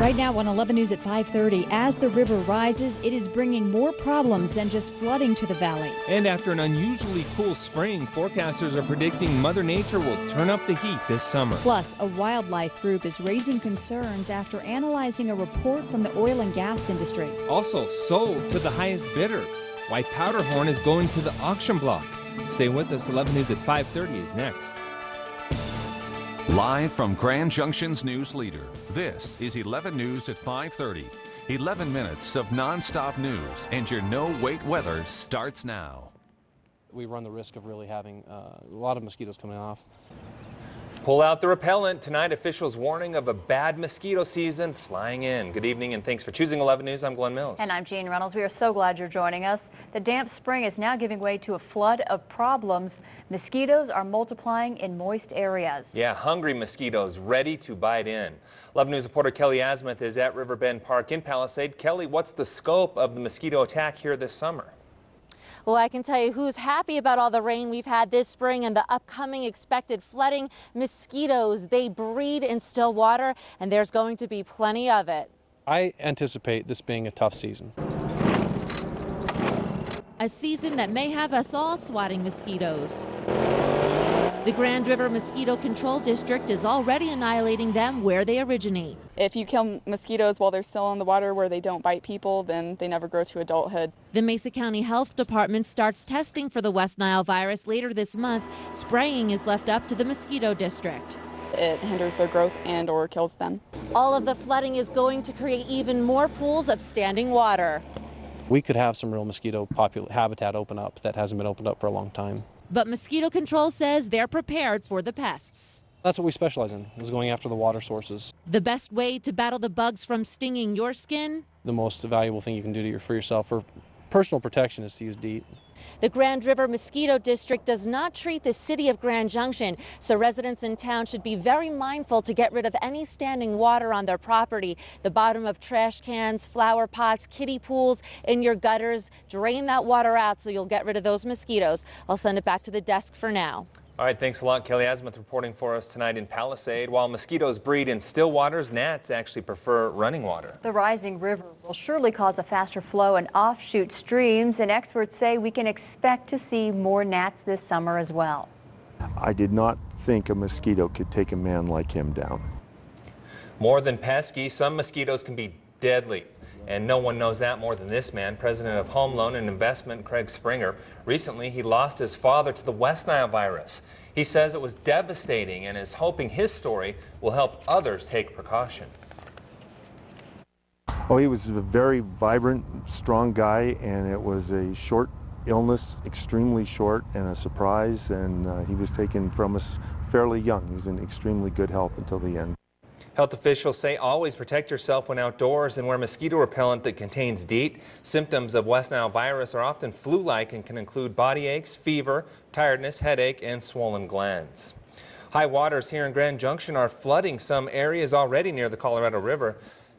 Right now on 11 News at 5:30, as the river rises, it is bringing more problems than just flooding to the valley. And after an unusually cool spring, forecasters are predicting Mother Nature will turn up the heat this summer. Plus, a wildlife group is raising concerns after analyzing a report from the oil and gas industry. Also sold to the highest bidder. Why Powderhorn is going to the auction block. Stay with us. 11 News at 5:30 is next. Live from Grand Junction's news leader, this is 11 News at 5:30. 11 minutes of nonstop news, and your no-wait weather starts now. We run the risk of really having a lot of mosquitoes coming off. Pull out the repellent. Tonight, officials warning of a bad mosquito season flying in. Good evening and thanks for choosing 11 News. I'm Glenn Mills. And I'm Jean Reynolds. We are so glad you're joining us. The damp spring is now giving way to a flood of problems. Mosquitoes are multiplying in moist areas. Yeah, hungry mosquitoes ready to bite in. 11 News reporter Kelly Azimuth is at Riverbend Park in Palisade. Kelly, what's the scope of the mosquito attack here this summer? Well, I can tell you who's happy about all the rain we've had this spring and the upcoming expected flooding. Mosquitoes, they breed in still water, and there's going to be plenty of it. I anticipate this being a tough season. A season that may have us all swatting mosquitoes. The Grand River Mosquito Control District is already annihilating them where they originate. If you kill mosquitoes while they're still in the water where they don't bite people, then they never grow to adulthood. The Mesa County Health Department starts testing for the West Nile virus later this month. Spraying is left up to the mosquito district. It hinders their growth and or kills them. All of the flooding is going to create even more pools of standing water. We could have some real mosquito habitat open up that hasn't been opened up for a long time. But Mosquito Control says they're prepared for the pests. That's what we specialize in, is going after the water sources. The best way to battle the bugs from stinging your skin? The most valuable thing you can do for yourself for personal protection is to use DEET. The Grand River Mosquito District does not treat the city of Grand Junction, so residents in town should be very mindful to get rid of any standing water on their property. The bottom of trash cans, flower pots, kiddie pools, in your gutters. Drain that water out so you'll get rid of those mosquitoes. I'll send it back to the desk for now. All right, thanks a lot. Kelly Azimuth reporting for us tonight in Palisade. While mosquitoes breed in still waters, gnats actually prefer running water. The rising river will surely cause a faster flow in offshoot streams, and experts say we can expect to see more gnats this summer as well. I did not think a mosquito could take a man like him down. More than pesky, some mosquitoes can be deadly. And no one knows that more than this man, president of Home Loan and Investment, Craig Springer. Recently, he lost his father to the West Nile virus. He says it was devastating and is hoping his story will help others take precaution. Oh, he was a very vibrant, strong guy, and it was a short illness, extremely short, and a surprise, and he was taken from us fairly young. He was in extremely good health until the end. Health officials say always protect yourself when outdoors and wear mosquito repellent that contains DEET. Symptoms of West Nile virus are often flu-like and can include body aches, fever, tiredness, headache, and swollen glands. High waters here in Grand Junction are flooding some areas already near the Colorado River.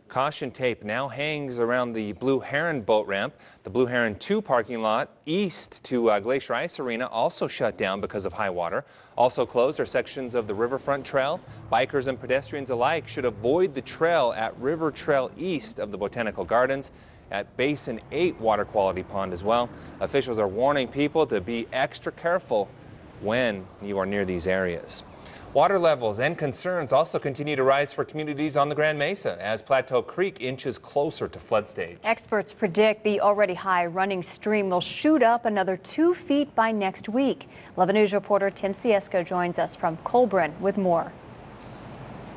Caution tape now hangs around the Blue Heron boat ramp. The Blue Heron 2 parking lot east to Glacier Ice Arena also shut down because of high water. Also closed are sections of the Riverfront Trail. Bikers and pedestrians alike should avoid the trail at River Trail east of the Botanical Gardens, at Basin 8 water quality pond as well. Officials are warning people to be extra careful when you are near these areas. Water levels and concerns also continue to rise for communities on the Grand Mesa as Plateau Creek inches closer to flood stage. Experts predict the already high running stream will shoot up another 2 feet by next week. 11 News reporter Tim Ciesco joins us from Colburn with more.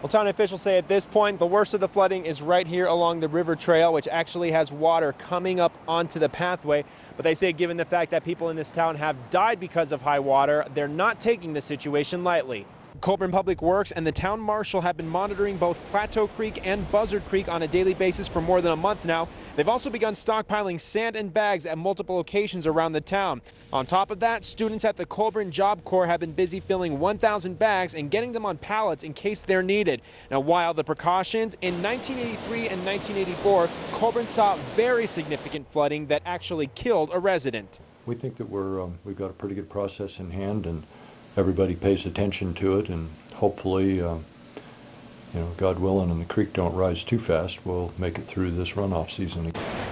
Well, town officials say at this point the worst of the flooding is right here along the river trail, which actually has water coming up onto the pathway. But they say given the fact that people in this town have died because of high water, they're not taking the situation lightly. Colburn Public Works and the town marshal have been monitoring both Plateau Creek and Buzzard Creek on a daily basis for more than a month now. They've also begun stockpiling sand and bags at multiple locations around the town. On top of that, students at the Colburn Job Corps have been busy filling 1,000 bags and getting them on pallets in case they're needed. Now, while the precautions, in 1983 and 1984, Colburn saw very significant flooding that actually killed a resident. We think that we've got a pretty good process in hand, and everybody pays attention to it, and hopefully God willing, and the creek don't rise too fast, we'll make it through this runoff season.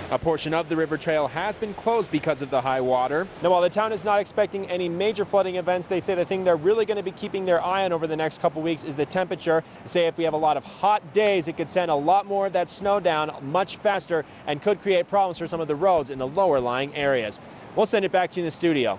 A portion of the river trail has been closed because of the high water. Now, while the town is not expecting any major flooding events, they say the thing they're really going to be keeping their eye on over the next couple weeks is the temperature. They say if we have a lot of hot days, it could send a lot more of that snow down much faster and could create problems for some of the roads in the lower lying areas. We'll send it back to you in the studio.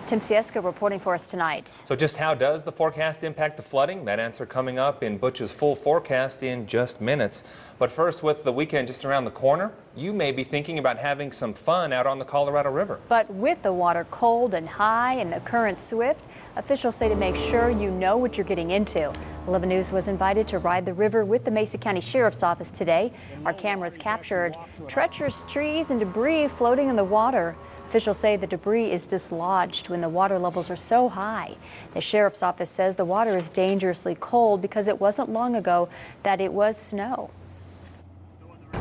Tim Siesko reporting for us tonight. So just how does the forecast impact the flooding? That answer coming up in Butch's full forecast in just minutes. But first, with the weekend just around the corner, you may be thinking about having some fun out on the Colorado River. But with the water cold and high and the current swift, officials say to make sure you know what you're getting into. 11 News was invited to ride the river with the Mesa County Sheriff's Office today. Our cameras captured treacherous trees and debris floating in the water. Officials say the debris is dislodged when the water levels are so high. The Sheriff's Office says the water is dangerously cold because it wasn't long ago that it was snow.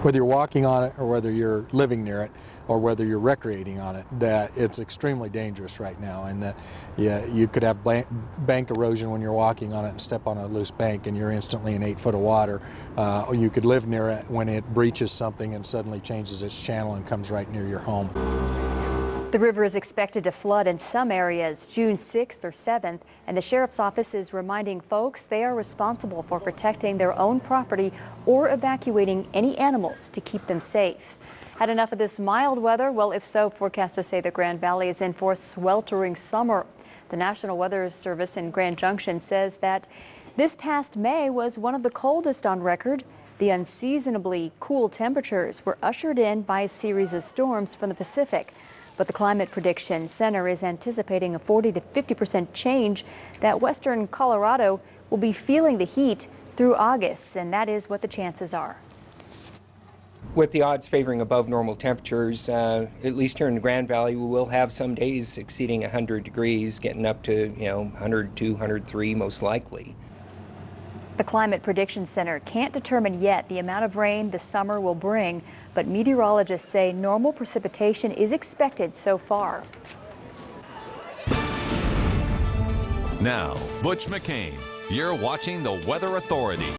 Whether you're walking on it or whether you're living near it or whether you're recreating on it, that it's extremely dangerous right now, and that you could have bank erosion when you're walking on it and step on a loose bank and you're instantly in 8 foot of water. Or you could live near it when it breaches something and suddenly changes its channel and comes right near your home. The river is expected to flood in some areas June 6th or 7th, and the Sheriff's Office is reminding folks they are responsible for protecting their own property or evacuating any animals to keep them safe. Had enough of this mild weather? Well, if so, forecasters say the Grand Valley is in for a sweltering summer. The National Weather Service in Grand Junction says that this past May was one of the coldest on record. The unseasonably cool temperatures were ushered in by a series of storms from the Pacific. But the Climate Prediction Center is anticipating a 40 to 50% change that western Colorado will be feeling the heat through August, and that is what the chances are. With the odds favoring above normal temperatures, at least here in the Grand Valley, we will have some days exceeding 100 degrees, getting up to 102, 103 most likely. The Climate Prediction Center can't determine yet the amount of rain the summer will bring, but meteorologists say normal precipitation is expected so far. Now, Butch McCain, you're watching the Weather Authority.